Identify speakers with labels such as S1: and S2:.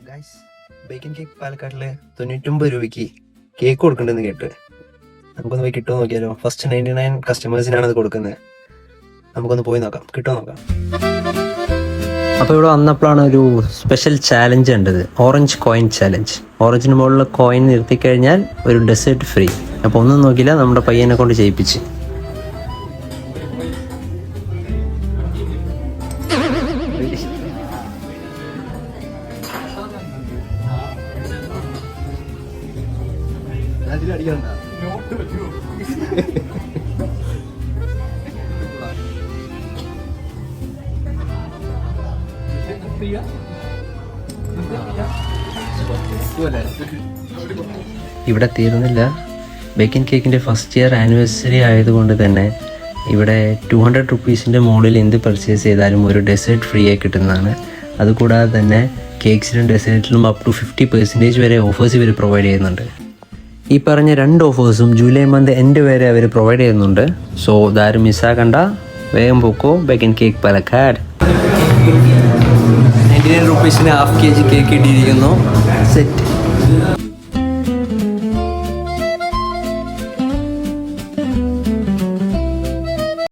S1: Guys, bacon cake പാലക്കാട്ടില് 99 രൂപയ്ക്ക് cake കൊടുക്കണ്ടെന്ന് കേട്ട്. നമുക്കൊന്ന് പോയി കിട്ടുമോ നോക്കിയാലോ. ഫസ്റ്റ് 99 കസ്റ്റമേഴ്സിനാണ് അത് കൊടുക്കുന്നത്. നമുക്കൊന്ന് പോയി നോക്കാം, കിട്ടുമോ നോക്കാം. അപ്പോൾ ഇവിടെ വന്നപ്പോഴാണ് ഒരു സ്പെഷ്യൽ ചാലഞ്ച് ഉണ്ടത്, ഓറഞ്ച് കോയിൻ ചാലഞ്ച്. ഓറഞ്ചിന് മുകളിൽ കോയിൻ നിർത്തിക്കഴിഞ്ഞാൽ ഒരു ഡെസേർട്ട് ഫ്രീ. അപ്പോൾ ഒന്നും നോക്കില്ല, നമ്മുടെ പയ്യനെ കൊണ്ട് ചെയ്യിപ്പിച്ച്. ഇവിടെ തീർന്നില്ല. ബേക്കൻ കേക്കിൻ്റെ ഫസ്റ്റ് ഇയർ ആനിവേഴ്സറി ആയതുകൊണ്ട് തന്നെ ഇവിടെ 200 റുപ്പീസിൻ്റെ മുകളിൽ എന്ത് പർച്ചേസ് ചെയ്താലും ഒരു ഡെസേർട്ട് ഫ്രീ ആയി കിട്ടുന്നതാണ്. അതുകൂടാതെ തന്നെ കേക്ക്സിലും ഡെസേർട്ടിലും അപ് ടു 50% വരെ ഓഫേഴ്സ് ഇവർ പ്രൊവൈഡ് ചെയ്യുന്നുണ്ട്. ഈ പറഞ്ഞ 2 ഓഫേഴ്സും ജൂലൈ മന്ത് എൻഡ് വരെ അവർ പ്രൊവൈഡ് ചെയ്യുന്നുണ്ട്. സോ ഇതാരും മിസ്സാക്കണ്ട, വേഗം പോക്കോ. ബേക്കൻ കേക്ക് പാലക്കാട് 99 റുപ്പീസിന് ഹാഫ് kg കേക്ക് ഇട്ടിരിക്കുന്നു. സെറ്റ്.